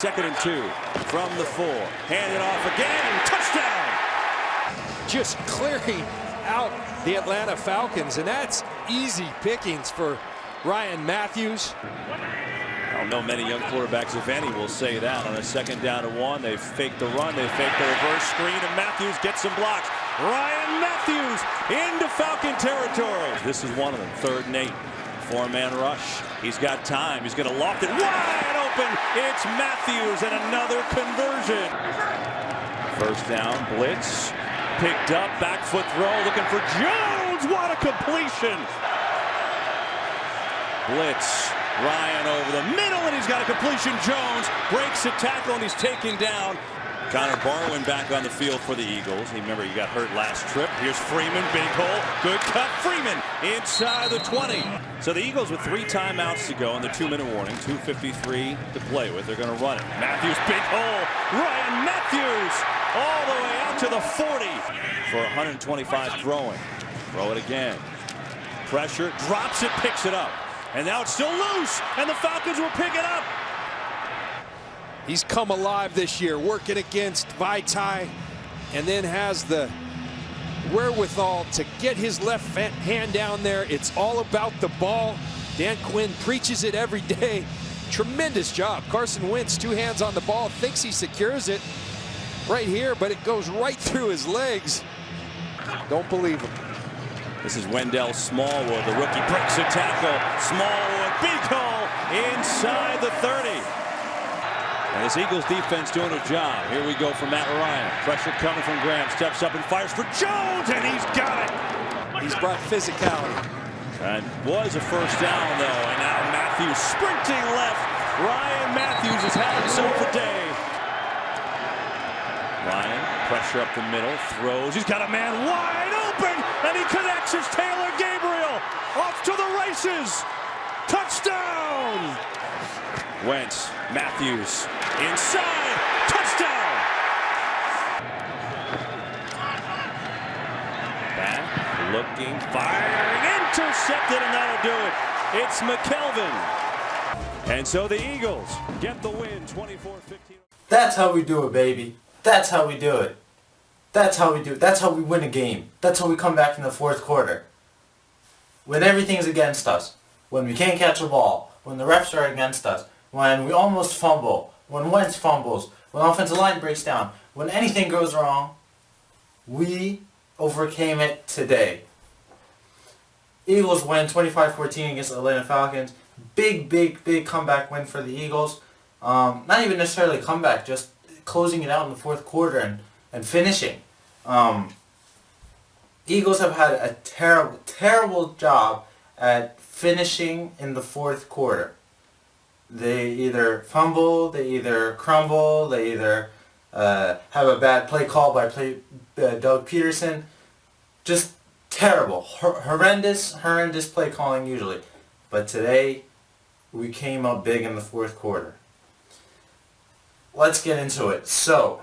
Second and 2 from the 4. Hand it off again. Touchdown! Just clearing out the Atlanta Falcons, and that's easy pickings for Ryan Matthews. I don't know many young quarterbacks, if any, will say that. On a 2nd down and 1, they fake the run, they fake the reverse screen, and Matthews gets some blocks. Ryan Matthews into Falcon territory. This is one of them. 3rd and 8. 4-man rush. He's got time. He's going to loft it wide open. It's Matthews and another conversion. 1st down, blitz. Picked up, back foot throw, looking for Jones. What a completion. Blitz. Ryan over the middle, and he's got a completion. Jones breaks a tackle, and he's taken down. Connor Barwin back on the field for the Eagles. Remember, he got hurt last trip. Here's Freeman, big hole, good cut. Freeman inside the 20. So the Eagles with 3 timeouts to go in the 2-minute warning, 2:53 to play with. They're going to run it. Matthews, big hole. Ryan Matthews all the way out to the 40 for 125 throwing. Throw it again. Pressure, drops it, picks it up. And now it's still loose, and the Falcons will pick it up. He's come alive this year, working against Vaitai, and then has the wherewithal to get his left hand down there. It's all about the ball. Dan Quinn preaches it every day. Tremendous job. Carson Wentz, 2 hands on the ball, thinks he secures it right here, but it goes right through his legs. Don't believe him. This is Wendell Smallwood. The rookie breaks a tackle. Smallwood, big hole inside the 30. And this Eagles defense doing a job. Here we go for Matt Ryan. Pressure coming from Graham. Steps up and fires for Jones, and he's got it. He's brought physicality. And was a 1st down, though. And now Matthews sprinting left. Ryan Matthews has had himself a day. Ryan, pressure up the middle, throws. He's got a man wide open, and he connects. It's Taylor Gabriel off to the races. Touchdown! Wentz, Matthews, inside, touchdown! Back, looking, firing, intercepted, and that'll do it. It's McKelvin. And so the Eagles get the win, 24-15. That's how we do it, baby. That's how we do it. That's how we do it. That's how we win a game. That's how we come back in the 4th quarter. When everything's against us. When we can't catch a ball. When the refs are against us. When we almost fumble. When Wentz fumbles. When offensive line breaks down. When anything goes wrong. We overcame it today. Eagles win 25-14 against the Atlanta Falcons. Big comeback win for the Eagles. Not even necessarily a comeback, just closing it out in the 4th quarter and finishing. Eagles have had a terrible job at finishing in the 4th quarter. They either fumble, they either crumble, they either have a bad play call by Doug Peterson. Just terrible. Horrendous play calling usually. But today, we came up big in the 4th quarter. Let's get into it. So,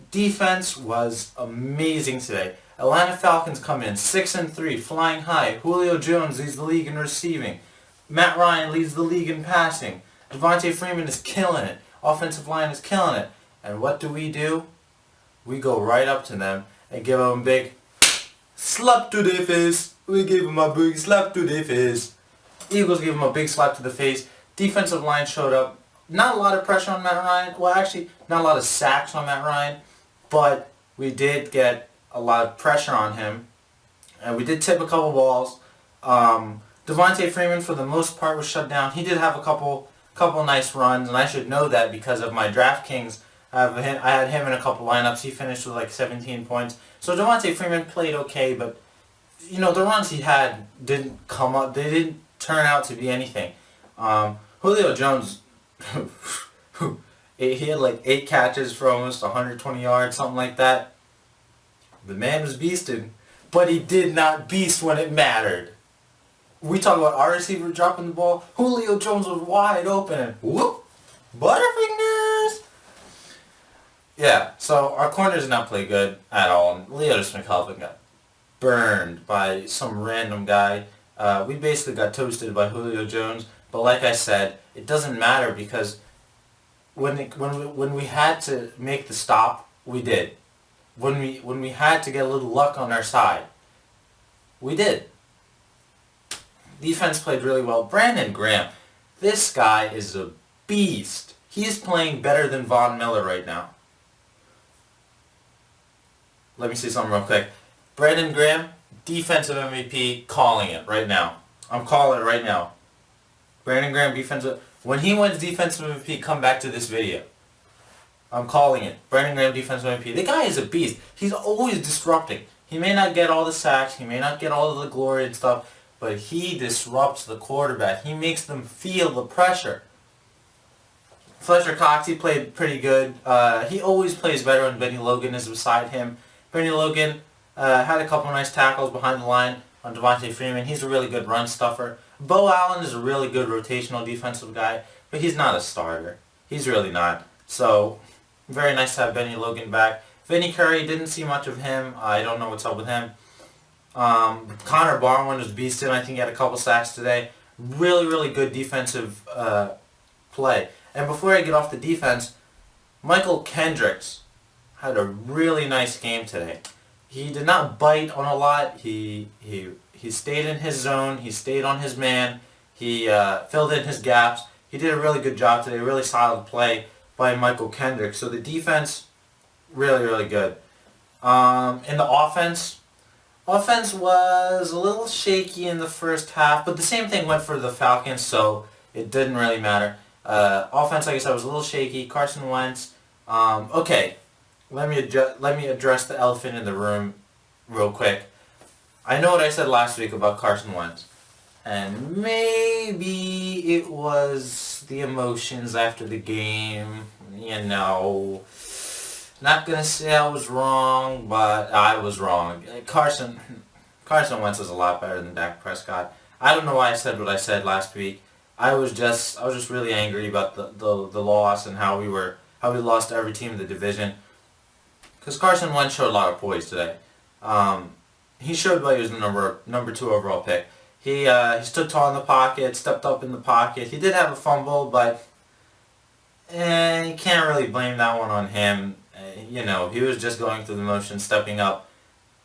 defense was amazing today. Atlanta Falcons come in 6-3, flying high. Julio Jones leads the league in receiving. Matt Ryan leads the league in passing. Devontae Freeman is killing it. Offensive line is killing it. And what do? We go right up to them and give them a big slap to their face. We give them a big slap to their face. Eagles give them a big slap to the face. Defensive line showed up. Not a lot of pressure on Matt Ryan. Well, actually, not a lot of sacks on Matt Ryan. But we did get a lot of pressure on him. And we did tip a couple balls. Devontae Freeman, for the most part, was shut down. He did have a couple nice runs, and I should know that because of my DraftKings. I had him in a couple lineups. He finished with like 17 points. So Devontae Freeman played okay, but the runs he had didn't come up. They didn't turn out to be anything. Julio Jones, he had like 8 catches for almost 120 yards, something like that. The man was beasting, but he did not beast when it mattered. We talk about our receiver dropping the ball. Julio Jones was wide open. Whoop! Butterfingers! Yeah, so our corners did not play good at all. And Leotis McKelvin got burned by some random guy. We basically got toasted by Julio Jones. But like I said, it doesn't matter because when we had to make the stop, we did. When we had to get a little luck on our side, we did. Defense played really well. Brandon Graham, this guy is a beast. He's playing better than Von Miller right now. Let me say something real quick. Brandon Graham, defensive MVP, calling it right now. I'm calling it right now. Brandon Graham, defensive... When he wins defensive MVP, come back to this video. I'm calling it. Brandon Graham, defensive MVP. The guy is a beast. He's always disrupting. He may not get all the sacks. He may not get all the glory and stuff. But he disrupts the quarterback. He makes them feel the pressure. Fletcher Cox, he played pretty good. He always plays better when Benny Logan is beside him. Benny Logan had a couple nice tackles behind the line on Devontae Freeman. He's a really good run stuffer. Bo Allen is a really good rotational defensive guy, but he's not a starter. He's really not. So, very nice to have Benny Logan back. Vinny Curry, didn't see much of him. I don't know what's up with him. Connor Barwin was beasting. I think he had a couple sacks today. Really, really good defensive play. And before I get off the defense, Michael Kendricks had a really nice game today. He did not bite on a lot. He stayed in his zone. He stayed on his man. He filled in his gaps. He did a really good job today. Really solid play by Michael Kendricks. So the defense, really, really good. In the offense was a little shaky in the first half, but the same thing went for the Falcons, so it didn't really matter. Offense, like I said, was a little shaky. Carson Wentz. Okay, let me address the elephant in the room real quick. I know what I said last week about Carson Wentz, and maybe it was the emotions after the game. You know, not gonna say I was wrong, but I was wrong. Carson Wentz is a lot better than Dak Prescott. I don't know why I said what I said last week. I was just really angry about the loss and how we lost to every team in the division. Because Carson Wentz showed a lot of poise today. He showed why he was the number 2 overall pick. He stood tall in the pocket, stepped up in the pocket. He did have a fumble, but you can't really blame that one on him. You know, he was just going through the motions, stepping up.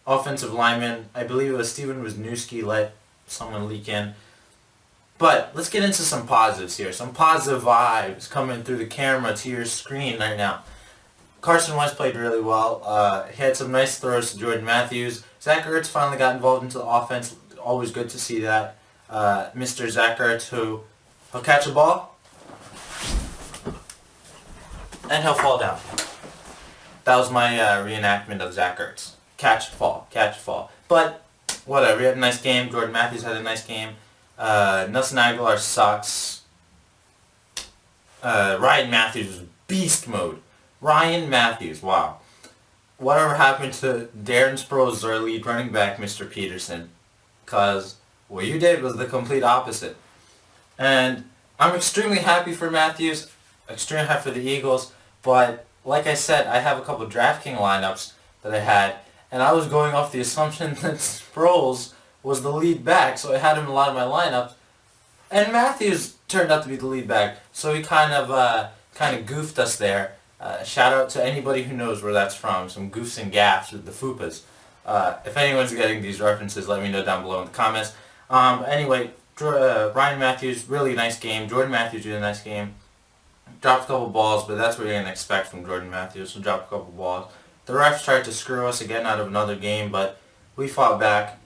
Offensive lineman, I believe it was Steven Wisniewski, let someone leak in. But let's get into some positives here. Some positive vibes coming through the camera to your screen right now. Carson Wentz played really well. He had some nice throws to Jordan Matthews. Zach Ertz finally got involved into the offense. Always good to see that. Mr. Zach Ertz, he'll catch a ball, and he'll fall down. That was my reenactment of Zach Ertz. Catch, fall, catch, fall. But, whatever. He had a nice game. Jordan Matthews had a nice game. Nelson Aguilar sucks. Ryan Matthews was beast mode. Ryan Matthews, wow. Whatever happened to Darren Sproles, our lead running back, Mr. Peterson? Because what you did was the complete opposite. And I'm extremely happy for Matthews, extremely happy for the Eagles, but like I said, I have a couple DraftKings lineups that I had, and I was going off the assumption that Sproles was the lead back, so I had him in a lot of my lineups, and Matthews turned out to be the lead back, so he kind of goofed us there. Shout out to anybody who knows where that's from, some goofs and gaffs with the FUPAs. If anyone's getting these references, let me know down below in the comments. Anyway, Ryan Matthews, really nice game. Jordan Matthews, really nice game. Dropped a couple balls, but that's what you're going to expect from Jordan Matthews, so drop a couple balls. The refs tried to screw us again out of another game, but we fought back.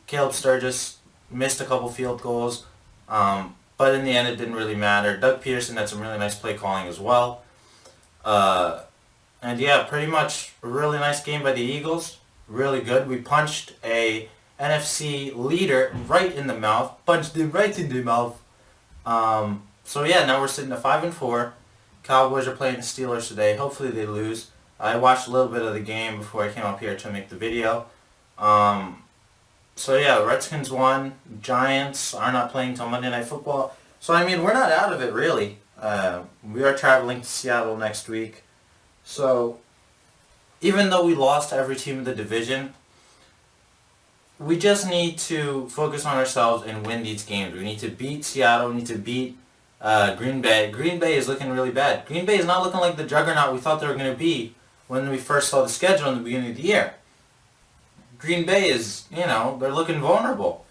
Caleb Sturgis missed a couple field goals, but in the end it didn't really matter. Doug Peterson had some really nice play calling as well. And yeah, pretty much a really nice game by the Eagles. Really good. We punched a NFC leader right in the mouth. Punched him right in the mouth. So yeah, now we're sitting at 5-4. Cowboys are playing the Steelers today. Hopefully they lose. I watched a little bit of the game before I came up here to make the video. So yeah, the Redskins won. Giants are not playing till Monday Night Football. So I mean, we're not out of it really. We are traveling to Seattle next week. So even though we lost to every team in the division, we just need to focus on ourselves and win these games. We need to beat Seattle. We need to beat Green Bay. Green Bay is looking really bad. Green Bay is not looking like the juggernaut we thought they were going to be when we first saw the schedule in the beginning of the year. Green Bay is, they're looking vulnerable.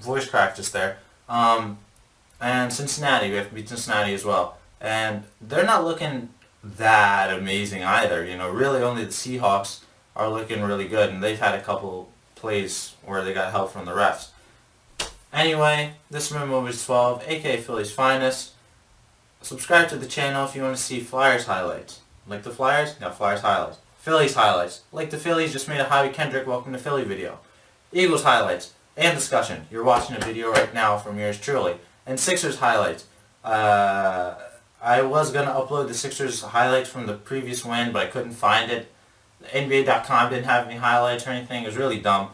Voice crack just there. And Cincinnati, we have to beat Cincinnati as well. And they're not looking that amazing either. Really only the Seahawks are looking really good, and they've had a couple plays where they got help from the refs. Anyway, this is Movies 12, aka Philly's Finest. Subscribe to the channel if you want to see Flyers highlights. Like the Flyers? Yeah, Flyers highlights. Phillies highlights. Like the Phillies, just made a Howie Kendrick Welcome to Philly video. Eagles highlights and discussion. You're watching a video right now from yours truly. And Sixers highlights. I was going to upload the Sixers highlights from the previous win, but I couldn't find it. NBA.com didn't have any highlights or anything. It was really dumb.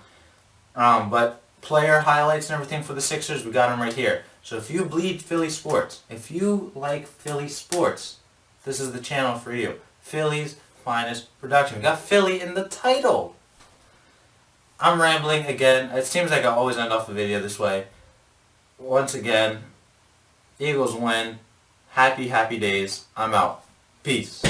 But player highlights and everything for the Sixers, we got them right here. So if you bleed Philly sports, if you like Philly sports, this is the channel for you. Philly's Finest Production. We got Philly in the title. I'm rambling again. It seems like I always end off the video this way. Once again, Eagles win. Happy, happy days. I'm out. Peace.